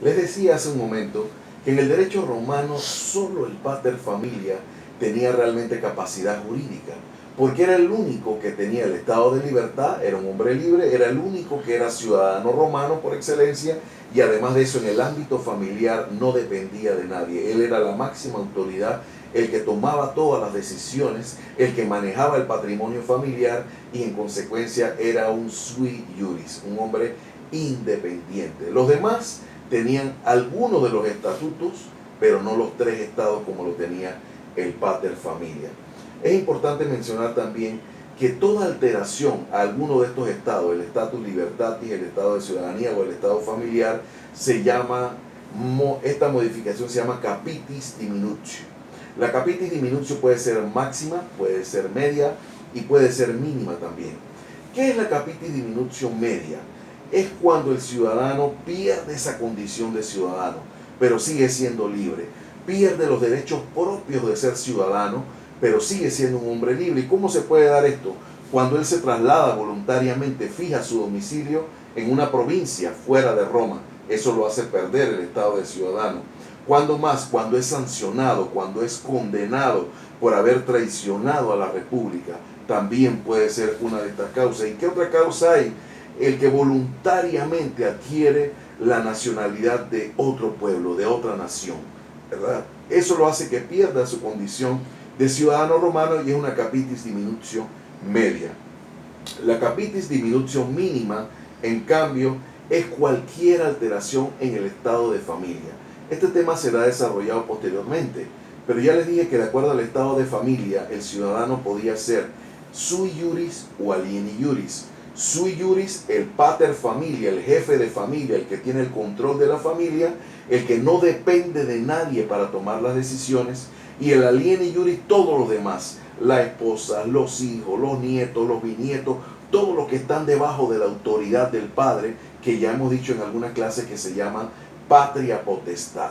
Les decía hace un momento que en el derecho romano solo el pater familia tenía realmente capacidad jurídica, porque era el único que tenía el estado de libertad, era un hombre libre, era el único que era ciudadano romano por excelencia, y además de eso en el ámbito familiar no dependía de nadie. Él era la máxima autoridad, el que tomaba todas las decisiones, el que manejaba el patrimonio familiar, y en consecuencia era un sui juris, un hombre independiente. Los demás tenían algunos de los estatutos, pero no los tres estados como lo tenía el pater familia. Es importante mencionar también que toda alteración a alguno de estos estados, el status libertatis, el estado de ciudadanía o el estado familiar, se llama, esta modificación se llama capitis diminutio. La capitis diminutio puede ser máxima, puede ser media y puede ser mínima también. ¿Qué es la capitis diminutio media? Es cuando el ciudadano pierde esa condición de ciudadano, pero sigue siendo libre. Pierde los derechos propios de ser ciudadano, pero sigue siendo un hombre libre. ¿Y cómo se puede dar esto? Cuando él se traslada voluntariamente, fija su domicilio en una provincia fuera de Roma. Eso lo hace perder el estado de ciudadano. ¿Cuándo más? Cuando es sancionado, cuando es condenado por haber traicionado a la República. También puede ser una de estas causas. ¿Y qué otra causa hay? El que voluntariamente adquiere la nacionalidad de otro pueblo, de otra nación, ¿verdad? Eso lo hace que pierda su condición de ciudadano romano y es una capitis diminutio media. La capitis diminutio mínima, en cambio, es cualquier alteración en el estado de familia. Este tema será desarrollado posteriormente, pero ya les dije que de acuerdo al estado de familia, el ciudadano podía ser sui juris o alieni juris. Sui juris, el pater familia, el jefe de familia, el que tiene el control de la familia, el que no depende de nadie para tomar las decisiones, y el alieni juris, todos los demás, la esposa, los hijos, los nietos, los bisnietos, todos los que están debajo de la autoridad del padre, que ya hemos dicho en algunas clases que se llama patria potestad.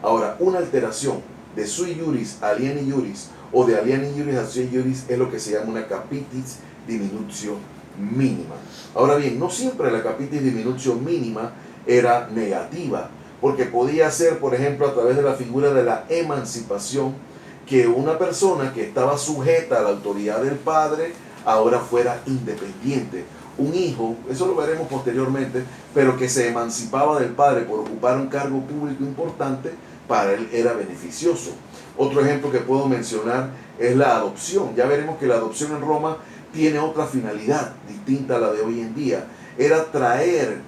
Ahora, una alteración de sui juris a alieni juris o de alieni juris a sui juris es lo que se llama una capitis diminutio mínima. Ahora bien, no siempre la capitis diminutio mínima era negativa, porque podía ser, por ejemplo, a través de la figura de la emancipación, que una persona que estaba sujeta a la autoridad del padre ahora fuera independiente. Un hijo, eso lo veremos posteriormente, pero que se emancipaba del padre por ocupar un cargo público importante, para él era beneficioso. Otro ejemplo que puedo mencionar es la adopción. Ya veremos que la adopción en Roma tiene otra finalidad distinta a la de hoy en día. Era traer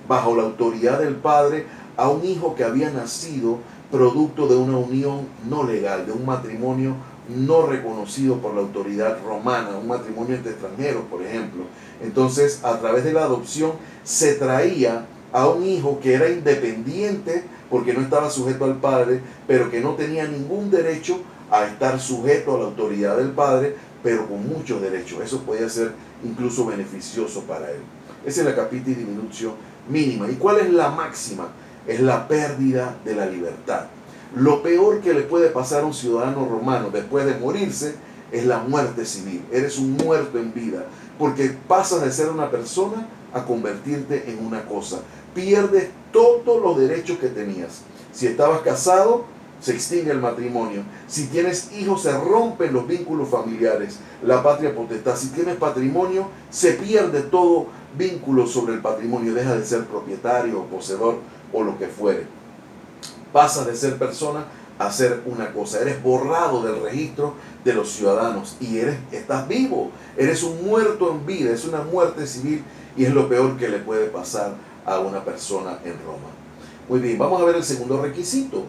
bajo la autoridad del padre a un hijo que había nacido producto de una unión no legal, de un matrimonio no reconocido por la autoridad romana, un matrimonio entre extranjeros, por ejemplo. Entonces, a través de la adopción se traía a un hijo que era independiente porque no estaba sujeto al padre, pero que no tenía ningún derecho a estar sujeto a la autoridad del padre, pero con muchos derechos. Eso podía ser incluso beneficioso para él. Esa es la capitis diminutio mínima. ¿Y cuál es la máxima? Es la pérdida de la libertad. Lo peor que le puede pasar a un ciudadano romano después de morirse es la muerte civil. Eres un muerto en vida, porque pasas de ser una persona a convertirte en una cosa. Pierdes todos los derechos que tenías. Si estabas casado, se extingue el matrimonio. Si tienes hijos, se rompen los vínculos familiares, la patria potestad. Si tienes patrimonio, se pierde todo vínculo sobre el patrimonio. Deja de ser propietario o poseedor o lo que fuere. Pasas de ser persona a ser una cosa. Eres borrado del registro de los ciudadanos y estás vivo. Eres un muerto en vida. Es una muerte civil y es lo peor que le puede pasar a una persona en Roma. Muy bien, vamos a ver el segundo requisito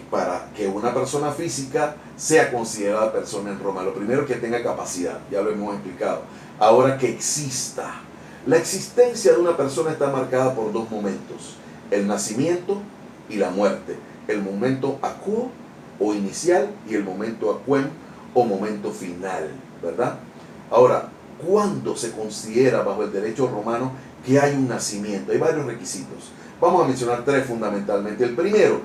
para que una persona física sea considerada persona en Roma. Lo primero, que tenga capacidad, ya lo hemos explicado. Ahora, que exista. La existencia de una persona está marcada por dos momentos: el nacimiento y la muerte. El momento acuo o inicial y el momento aquem o momento final, ¿verdad? Ahora, ¿cuándo se considera bajo el derecho romano que hay un nacimiento? Hay varios requisitos. Vamos a mencionar tres fundamentalmente. El primero,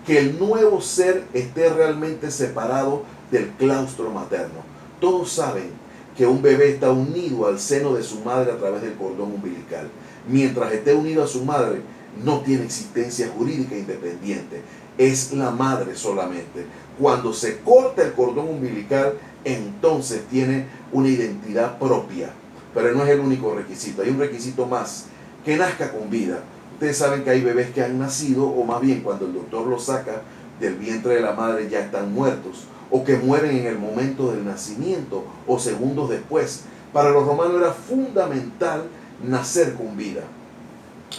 que el nuevo ser esté realmente separado del claustro materno. Todos saben que un bebé está unido al seno de su madre a través del cordón umbilical. Mientras esté unido a su madre, no tiene existencia jurídica independiente, es la madre solamente. Cuando se corta el cordón umbilical, entonces tiene una identidad propia, pero no es el único requisito, hay un requisito más, que nazca con vida. Ustedes saben que hay bebés que han nacido, o más bien cuando el doctor los saca del vientre de la madre ya están muertos, o que mueren en el momento del nacimiento o segundos después. Para los romanos era fundamental nacer con vida,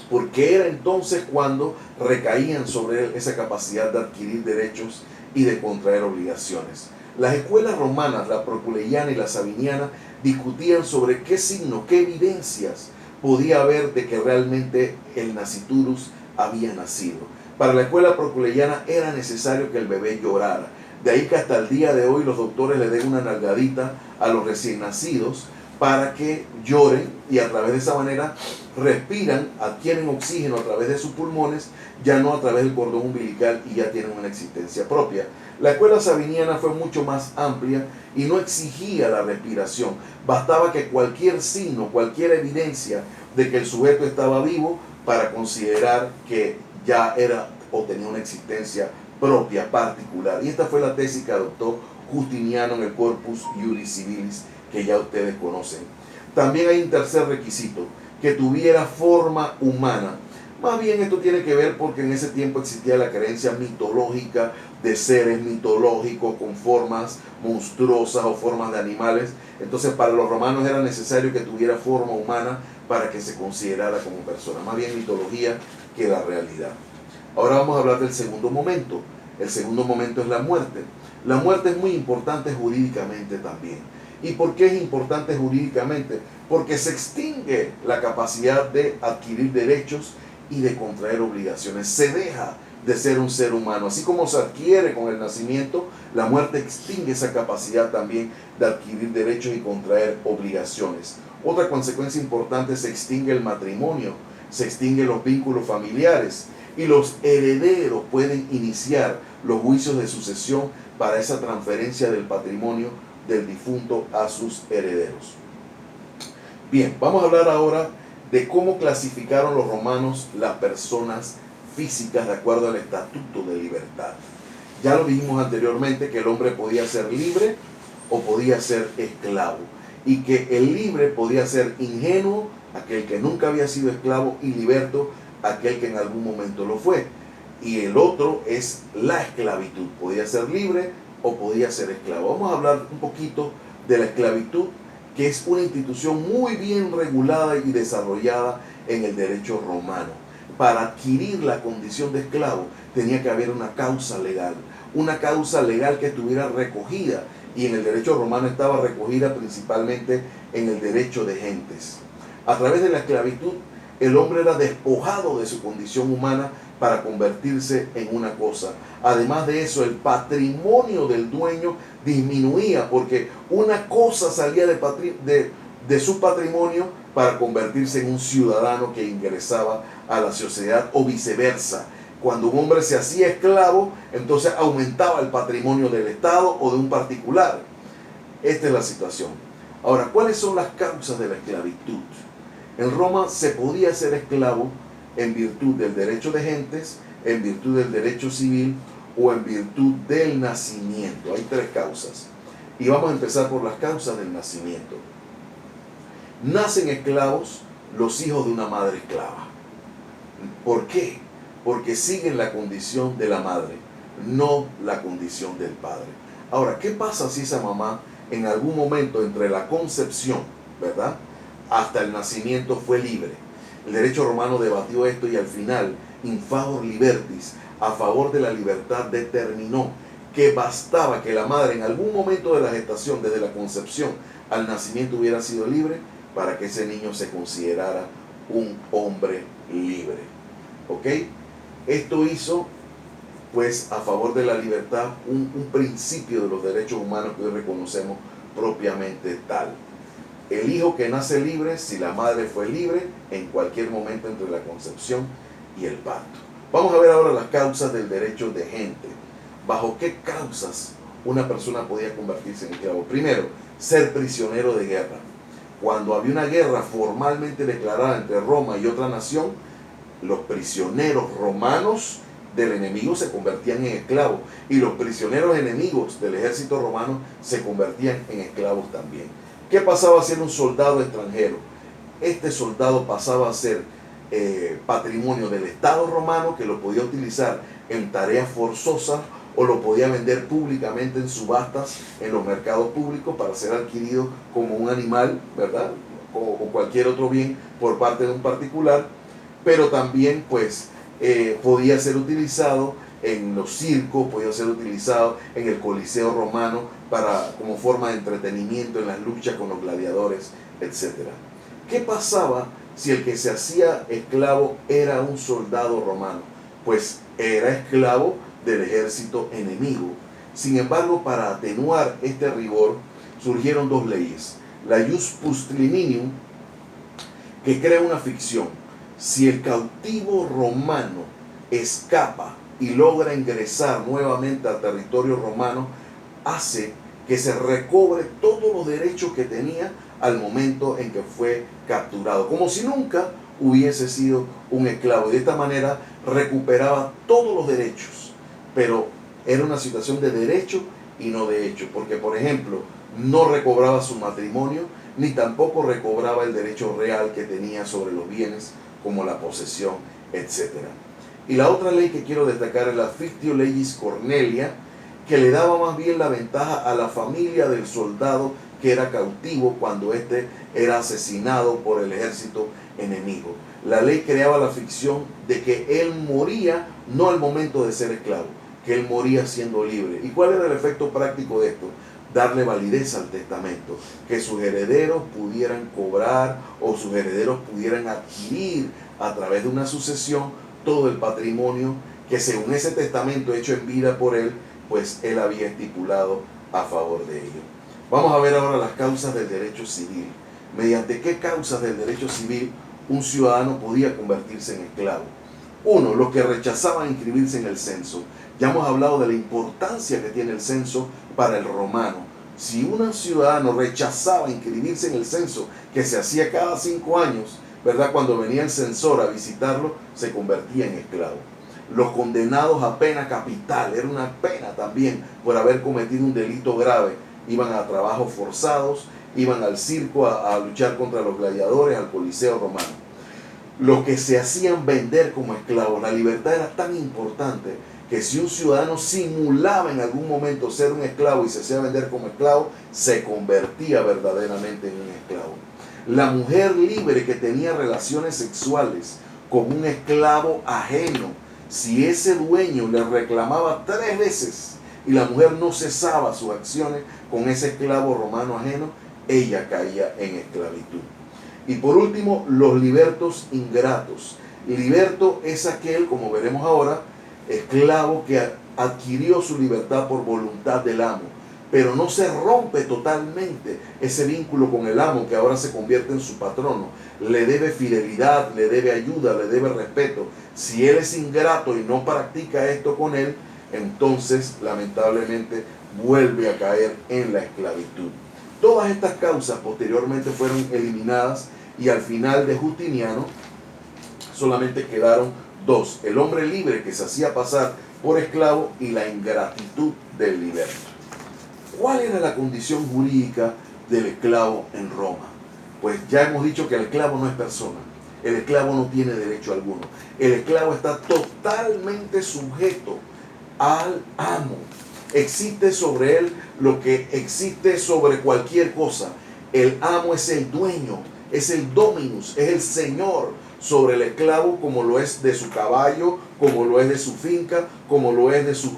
porque era entonces cuando recaían sobre él esa capacidad de adquirir derechos y de contraer obligaciones. Las escuelas romanas, la proculeiana y la sabiniana, discutían sobre qué signos, qué evidencias podía haber de que realmente el nasciturus había nacido. Para la escuela proculeiana era necesario que el bebé llorara. De ahí que hasta el día de hoy los doctores le den una nalgadita a los recién nacidos para que lloren, y a través de esa manera respiran, adquieren oxígeno a través de sus pulmones, ya no a través del cordón umbilical, y ya tienen una existencia propia. La escuela sabiniana fue mucho más amplia y no exigía la respiración. Bastaba que cualquier signo, cualquier evidencia de que el sujeto estaba vivo para considerar que ya era o tenía una existencia propia, particular. Y esta fue la tesis que adoptó Justiniano en el Corpus Iuris Civilis, que ya ustedes conocen. También hay un tercer requisito, que tuviera forma humana. Más bien esto tiene que ver porque en ese tiempo existía la creencia mitológica de seres mitológicos con formas monstruosas o formas de animales. Entonces para los romanos era necesario que tuviera forma humana para que se considerara como persona. Más bien mitología que la realidad. Ahora vamos a hablar del segundo momento. El segundo momento es la muerte. La muerte es muy importante jurídicamente también. ¿Y por qué es importante jurídicamente? Porque se extingue la capacidad de adquirir derechos y de contraer obligaciones. Se deja de ser un ser humano. Así como se adquiere con el nacimiento, la muerte extingue esa capacidad también de adquirir derechos y contraer obligaciones. Otra consecuencia importante: se extingue el matrimonio, se extinguen los vínculos familiares, y los herederos pueden iniciar los juicios de sucesión para esa transferencia del patrimonio del difunto a sus herederos. Bien, vamos a hablar ahora de cómo clasificaron los romanos las personas físicas de acuerdo al estatuto de libertad. Ya lo dijimos anteriormente que el hombre podía ser libre o podía ser esclavo, y que el libre podía ser ingenuo, aquel que nunca había sido esclavo, y liberto, aquel que en algún momento lo fue. Y el otro es la esclavitud, podía ser libre o podía ser esclavo. Vamos a hablar un poquito de la esclavitud, que es una institución muy bien regulada y desarrollada en el derecho romano. Para adquirir la condición de esclavo tenía que haber una causa legal que estuviera recogida, y en el derecho romano estaba recogida principalmente en el derecho de gentes. A través de la esclavitud, el hombre era despojado de su condición humana para convertirse en una cosa. Además de eso, el patrimonio del dueño disminuía, porque una cosa salía de su patrimonio para convertirse en un ciudadano que ingresaba a la sociedad, o viceversa. Cuando un hombre se hacía esclavo, entonces aumentaba el patrimonio del Estado o de un particular. Esta es la situación. Ahora, ¿cuáles son las causas de la esclavitud? En Roma se podía ser esclavo en virtud del derecho de gentes, en virtud del derecho civil o en virtud del nacimiento. Hay tres causas. Y vamos a empezar por las causas del nacimiento. Nacen esclavos los hijos de una madre esclava. ¿Por qué? Porque siguen la condición de la madre, no la condición del padre. Ahora, ¿qué pasa si esa mamá en algún momento entre la concepción, ¿verdad?, hasta el nacimiento fue libre? El derecho romano debatió esto y al final, in favor libertis, a favor de la libertad, determinó que bastaba que la madre en algún momento de la gestación, desde la concepción al nacimiento, hubiera sido libre para que ese niño se considerara un hombre libre. ¿Ok? Esto hizo, pues, a favor de la libertad, un principio de los derechos humanos que hoy reconocemos propiamente tal. El hijo que nace libre, si la madre fue libre, en cualquier momento entre la concepción y el parto. Vamos a ver ahora las causas del derecho de gente. ¿Bajo qué causas una persona podía convertirse en esclavo? Primero, ser prisionero de guerra. Cuando había una guerra formalmente declarada entre Roma y otra nación, los prisioneros romanos del enemigo se convertían en esclavos y los prisioneros enemigos del ejército romano se convertían en esclavos también. ¿Qué pasaba si era un soldado extranjero? Este soldado pasaba a ser patrimonio del Estado romano, que lo podía utilizar en tareas forzosas o lo podía vender públicamente en subastas en los mercados públicos para ser adquirido como un animal, ¿verdad? O cualquier otro bien por parte de un particular, pero también pues podía ser utilizado en los circos, podía ser utilizado en el Coliseo romano como forma de entretenimiento en las luchas con los gladiadores, etc. ¿Qué pasaba si el que se hacía esclavo era un soldado romano? Pues era esclavo del ejército enemigo. Sin embargo, para atenuar este rigor, surgieron dos leyes. La Ius Pustillininium, que crea una ficción. Si el cautivo romano escapa y logra ingresar nuevamente al territorio romano, hace que se recobre todos los derechos que tenía al momento en que fue capturado, como si nunca hubiese sido un esclavo. Y de esta manera recuperaba todos los derechos, pero era una situación de derecho y no de hecho, porque por ejemplo no recobraba su matrimonio, ni tampoco recobraba el derecho real que tenía sobre los bienes, como la posesión, etc. Y la otra ley que quiero destacar es la Fictio Legis Cornelia, que le daba más bien la ventaja a la familia del soldado que era cautivo cuando éste era asesinado por el ejército enemigo. La ley creaba la ficción de que él moría no al momento de ser esclavo, que él moría siendo libre. ¿Y cuál era el efecto práctico de esto? Darle validez al testamento, que sus herederos pudieran cobrar o sus herederos pudieran adquirir a través de una sucesión todo el patrimonio que según ese testamento hecho en vida por él, pues él había estipulado a favor de ello. Vamos a ver ahora las causas del derecho civil. ¿Mediante qué causas del derecho civil un ciudadano podía convertirse en esclavo? Uno, los que rechazaban inscribirse en el censo. Ya hemos hablado de la importancia que tiene el censo para el romano. Si un ciudadano rechazaba inscribirse en el censo, que se hacía cada 5 años, ¿verdad? Cuando venía el censor a visitarlo, se convertía en esclavo. Los condenados a pena capital, era una pena también por haber cometido un delito grave. Iban a trabajos forzados, iban al circo a luchar contra los gladiadores, al Coliseo romano. Los que se hacían vender como esclavos, la libertad era tan importante que si un ciudadano simulaba en algún momento ser un esclavo y se hacía vender como esclavo, se convertía verdaderamente en un esclavo. La mujer libre que tenía relaciones sexuales con un esclavo ajeno, si ese dueño le reclamaba 3 veces y la mujer no cesaba sus acciones con ese esclavo romano ajeno, ella caía en esclavitud. Y por último, los libertos ingratos. Liberto es aquel, como veremos ahora, esclavo que adquirió su libertad por voluntad del amo, pero no se rompe totalmente ese vínculo con el amo, que ahora se convierte en su patrono. Le debe fidelidad, le debe ayuda, le debe respeto. Si él es ingrato y no practica esto con él, entonces lamentablemente vuelve a caer en la esclavitud. Todas estas causas posteriormente fueron eliminadas y al final de Justiniano solamente quedaron 2: el hombre libre que se hacía pasar por esclavo y la ingratitud del liberto. ¿Cuál era la condición jurídica del esclavo en Roma? Pues ya hemos dicho que el esclavo no es persona, el esclavo no tiene derecho alguno, el esclavo está totalmente sujeto al amo. Existe sobre él lo que existe sobre cualquier cosa. El amo es el dueño, es el dominus, es el señor sobre el esclavo, como lo es de su caballo, como lo es de su finca, como lo es de sus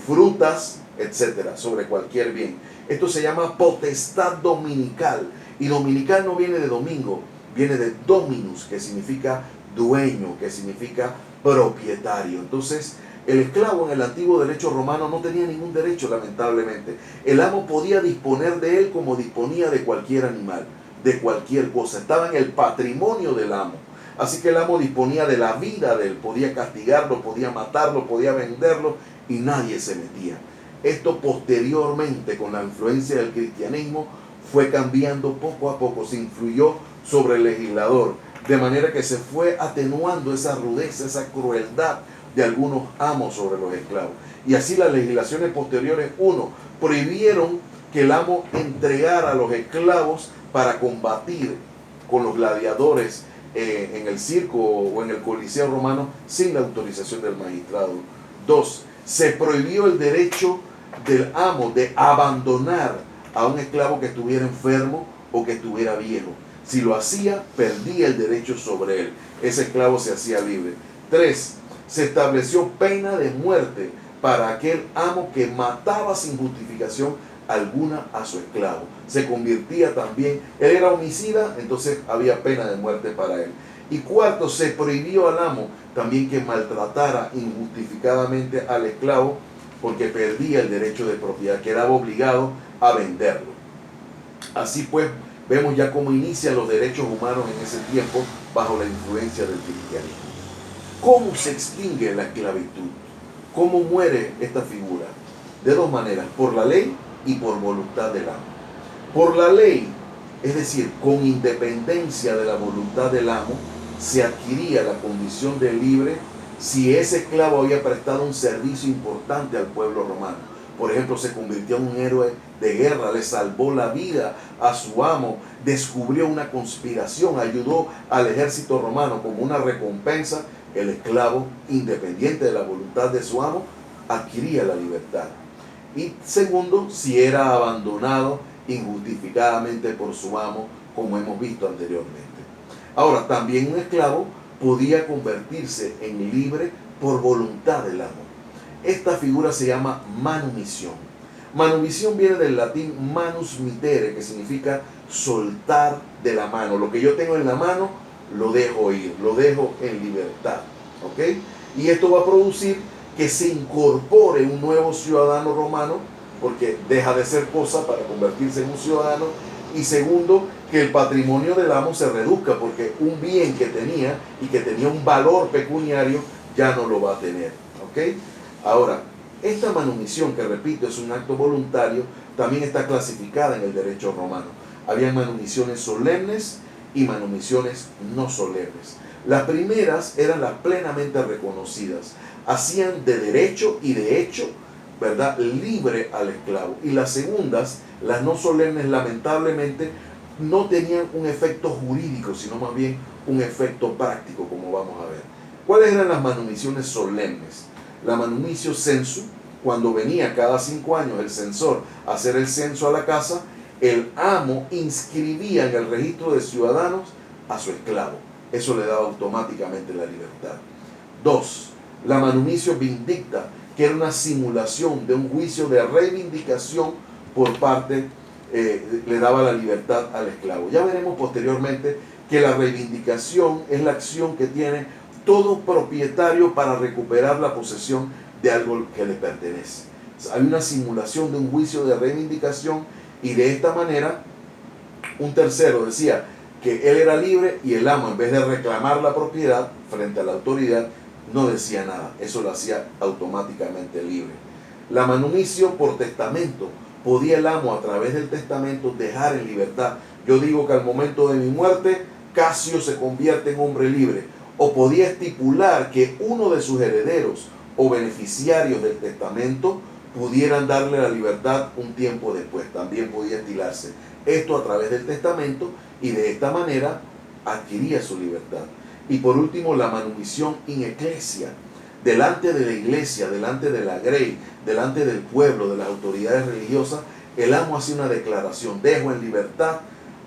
frutas, etcétera, sobre cualquier bien. Esto se llama potestad dominical, y dominical no viene de domingo, viene de dominus, que significa dueño, que significa propietario. Entonces, el esclavo en el antiguo derecho romano no tenía ningún derecho, lamentablemente. El amo podía disponer de él como disponía de cualquier animal, de cualquier cosa. Estaba en el patrimonio del amo. Así que el amo disponía de la vida de él, podía castigarlo, podía matarlo, podía venderlo, y nadie se metía. Esto posteriormente, con la influencia del cristianismo, fue cambiando poco a poco. Se influyó sobre el legislador de manera que se fue atenuando esa rudeza, esa crueldad de algunos amos sobre los esclavos. Y así las legislaciones posteriores, uno, prohibieron que el amo entregara a los esclavos para combatir con los gladiadores en el circo o en el coliseo romano sin la autorización del magistrado. Dos, se prohibió el derecho del amo de abandonar a un esclavo que estuviera enfermo o que estuviera viejo. Si lo hacía, perdía el derecho sobre él. Ese esclavo se hacía libre. Tres, se estableció pena de muerte para aquel amo que mataba sin justificación alguna a su esclavo. Se convertía también, él era homicida, entonces había pena de muerte para él. Y cuarto, se prohibió al amo también que maltratara injustificadamente al esclavo, porque perdía el derecho de propiedad, quedaba obligado a venderlo. Así pues, vemos ya cómo inician los derechos humanos en ese tiempo bajo la influencia del cristianismo. ¿Cómo se extingue la esclavitud? ¿Cómo muere esta figura? De dos maneras, por la ley y por voluntad del amo. Por la ley, es decir, con independencia de la voluntad del amo, se adquiría la condición de libre si ese esclavo había prestado un servicio importante al pueblo romano. Por ejemplo, se convirtió en un héroe de guerra, le salvó la vida a su amo, descubrió una conspiración, ayudó al ejército romano como una recompensa. El esclavo, independiente de la voluntad de su amo, adquiría la libertad. Y segundo, si era abandonado injustificadamente por su amo, como hemos visto anteriormente. Ahora, también un esclavo podía convertirse en libre por voluntad del amo. Esta figura se llama manumisión. Manumisión viene del latín manus mittere, que significa soltar de la mano. Lo que yo tengo en la mano, lo dejo ir, lo dejo en libertad. ¿Ok? Y esto va a producir que se incorpore un nuevo ciudadano romano, porque deja de ser cosa para convertirse en un ciudadano. Y segundo, que el patrimonio del amo se reduzca, porque un bien que tenía y que tenía un valor pecuniario ya no lo va a tener. ¿Ok? Ahora, esta manumisión, que repito, es un acto voluntario, también está clasificada en el derecho romano. Había manumisiones solemnes y manumisiones no solemnes. Las primeras eran las plenamente reconocidas. Hacían de derecho y de hecho, ¿verdad?, libre al esclavo. Y las segundas, las no solemnes, lamentablemente, no tenían un efecto jurídico, sino más bien un efecto práctico, como vamos a ver. ¿Cuáles eran las manumisiones solemnes? La manumitio censu, cuando venía cada 5 años el censor a hacer el censo a la casa, el amo inscribía en el registro de ciudadanos a su esclavo. Eso le daba automáticamente la libertad. 2. La manumitio vindicta, que era una simulación de un juicio de reivindicación por parte, le daba la libertad al esclavo. Ya veremos posteriormente que la reivindicación es la acción que tiene todo propietario para recuperar la posesión de algo que le pertenece. Hay una simulación de un juicio de reivindicación, y de esta manera un tercero decía que él era libre y el amo, en vez de reclamar la propiedad frente a la autoridad, no decía nada. Eso lo hacía automáticamente libre. La manumitio por testamento. Podía el amo, a través del testamento, dejar en libertad. Yo digo que al momento de mi muerte, Casio se convierte en hombre libre. O podía estipular que uno de sus herederos o beneficiarios del testamento pudieran darle la libertad un tiempo después. También podía estilarse esto a través del testamento, y de esta manera adquiría su libertad. Y por último, la manumisión in ecclesia. Delante de la iglesia, delante de la grey, delante del pueblo, de las autoridades religiosas, el amo hacía una declaración: dejo en libertad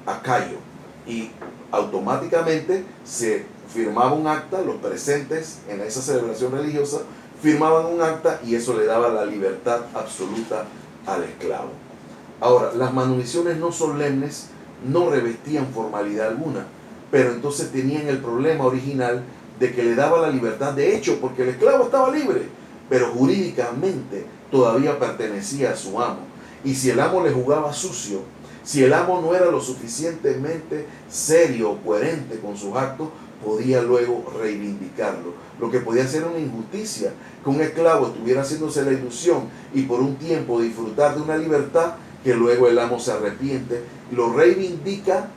a Cayo. Y automáticamente se firmaba un acta, los presentes en esa celebración religiosa firmaban un acta, y eso le daba la libertad absoluta al esclavo. Ahora, las manumisiones no solemnes no revestían formalidad alguna, pero entonces tenían el problema original de que le daba la libertad de hecho, porque el esclavo estaba libre, pero jurídicamente todavía pertenecía a su amo. Y si el amo le jugaba sucio, si el amo no era lo suficientemente serio o coherente con sus actos, podía luego reivindicarlo. Lo que podía ser una injusticia, que un esclavo estuviera haciéndose la ilusión y por un tiempo disfrutar de una libertad, que luego el amo se arrepiente, lo reivindica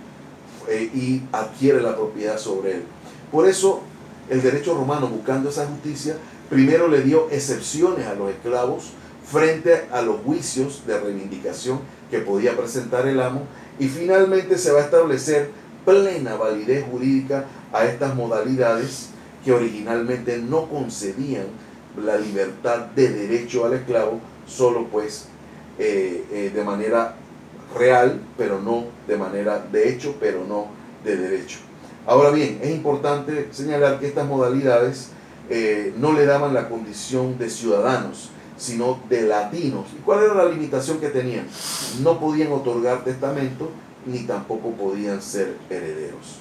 y adquiere la propiedad sobre él. Por eso el derecho romano, buscando esa justicia, primero le dio excepciones a los esclavos frente a los juicios de reivindicación que podía presentar el amo, y finalmente se va a establecer plena validez jurídica a estas modalidades que originalmente no concedían la libertad de derecho al esclavo, solo pues de manera real, pero no de manera de hecho, pero no de derecho. Ahora bien, es importante señalar que estas modalidades no le daban la condición de ciudadanos, sino de latinos. ¿Y cuál era la limitación que tenían? No podían otorgar testamento, ni tampoco podían ser herederos.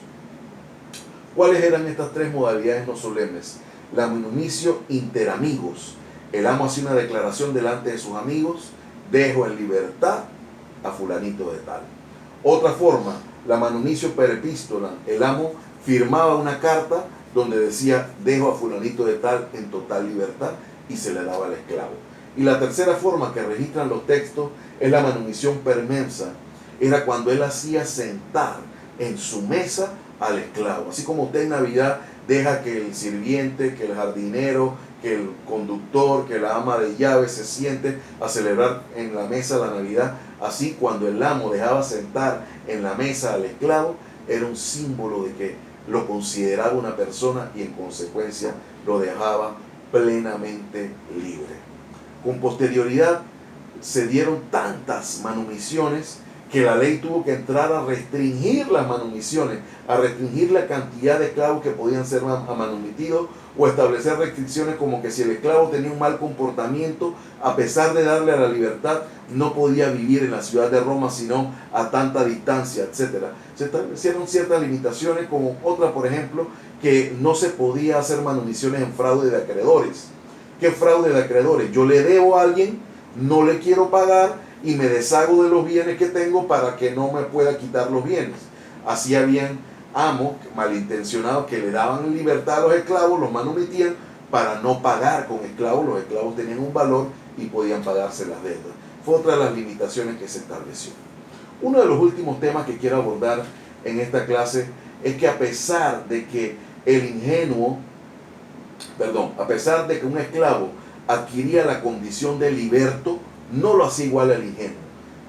¿Cuáles eran estas tres modalidades no solemnes? La manumicio inter amigos. El amo hacía una declaración delante de sus amigos: dejo en libertad a fulanito de tal. Otra forma, la manumicio per epístola. El amo firmaba una carta donde decía: dejo a fulanito de tal en total libertad, y se le daba al esclavo. Y la tercera forma que registran los textos es la manumisión per mensa. Era cuando él hacía sentar en su mesa al esclavo. Así como usted en Navidad deja que el sirviente, que el jardinero, que el conductor, que la ama de llaves se siente a celebrar en la mesa la Navidad, así cuando el amo dejaba sentar en la mesa al esclavo, era un símbolo de que lo consideraba una persona y en consecuencia lo dejaba plenamente libre. Con posterioridad se dieron tantas manumisiones que la ley tuvo que entrar a restringir las manumisiones, a restringir la cantidad de esclavos que podían ser manumitidos, o establecer restricciones como que si el esclavo tenía un mal comportamiento, a pesar de darle a la libertad, no podía vivir en la ciudad de Roma sino a tanta distancia, etc. Se establecieron ciertas limitaciones, como otra, por ejemplo, que no se podía hacer manumisiones en fraude de acreedores. ¿Qué fraude de acreedores? Yo le debo a alguien, no le quiero pagar y me deshago de los bienes que tengo para que no me pueda quitar los bienes. Así habían amos malintencionados que le daban libertad a los esclavos, los manumitían para no pagar con esclavos. Los esclavos tenían un valor y podían pagarse las deudas. Fue otra de las limitaciones que se estableció. Uno de los últimos temas que quiero abordar en esta clase es que a pesar de que a pesar de que un esclavo adquiría la condición de liberto, no lo hacía igual al ingenuo.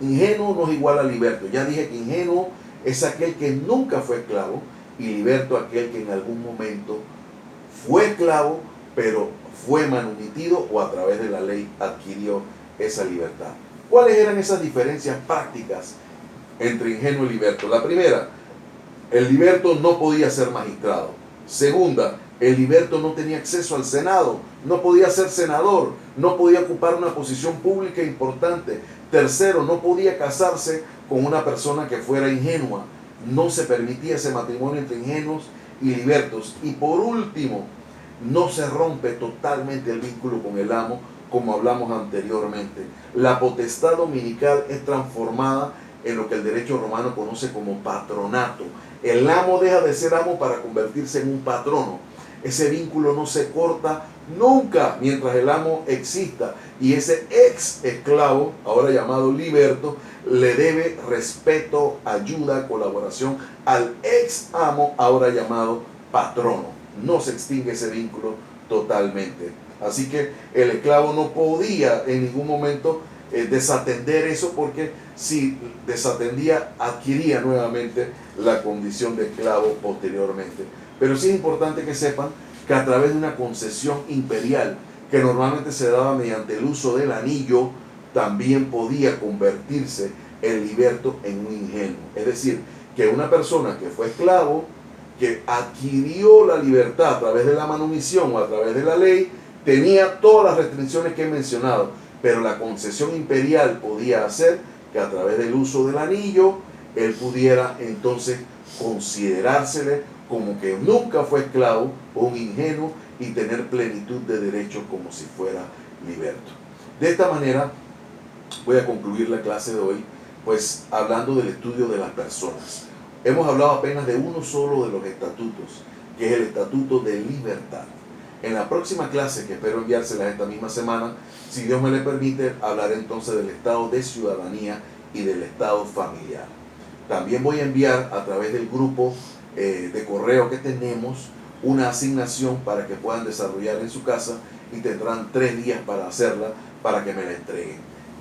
Ingenuo no es igual a liberto. Ya dije que ingenuo es aquel que nunca fue esclavo, y liberto aquel que en algún momento fue esclavo, pero fue manumitido o a través de la ley adquirió esa libertad. ¿Cuáles eran esas diferencias prácticas entre ingenuo y liberto? La primera, el liberto no podía ser magistrado. Segunda, el liberto no tenía acceso al Senado, no podía ser senador, no podía ocupar una posición pública importante. Tercero, no podía casarse con una persona que fuera ingenua. No se permitía ese matrimonio entre ingenuos y libertos. Y por último, no se rompe totalmente el vínculo con el amo, como hablamos anteriormente. La potestad dominical es transformada en lo que el derecho romano conoce como patronato. El amo deja de ser amo para convertirse en un patrono. Ese vínculo no se corta nunca mientras el amo exista, y ese ex esclavo, ahora llamado liberto, le debe respeto, ayuda, colaboración al ex amo, ahora llamado patrono. No se extingue ese vínculo totalmente. Así que el esclavo no podía en ningún momento desatender eso, porque si desatendía, adquiría nuevamente la condición de esclavo posteriormente. Pero sí es importante que sepan que a través de una concesión imperial, que normalmente se daba mediante el uso del anillo, también podía convertirse el liberto en un ingenuo. Es decir, que una persona que fue esclavo, que adquirió la libertad a través de la manumisión o a través de la ley, tenía todas las restricciones que he mencionado, pero la concesión imperial podía hacer que a través del uso del anillo, él pudiera entonces considerársele como que nunca fue esclavo o un ingenuo, y tener plenitud de derechos como si fuera liberto. De esta manera voy a concluir la clase de hoy, pues hablando del estudio de las personas. Hemos hablado apenas de uno solo de los estatutos, que es el estatuto de libertad. En la próxima clase, que espero enviárselas esta misma semana, si Dios me le permite, hablaré entonces del estado de ciudadanía y del estado familiar. También voy a enviar a través del grupo de correo que tenemos una asignación para que puedan desarrollar en su casa y tendrán 3 días para hacerla, para que me la entreguen.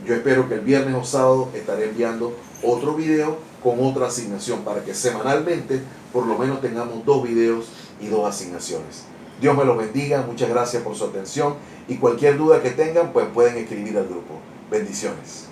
Yo espero que el viernes o sábado estaré enviando otro video con otra asignación para que semanalmente por lo menos tengamos 2 videos y 2 asignaciones. Dios me los bendiga, muchas gracias por su atención y cualquier duda que tengan pues pueden escribir al grupo. Bendiciones.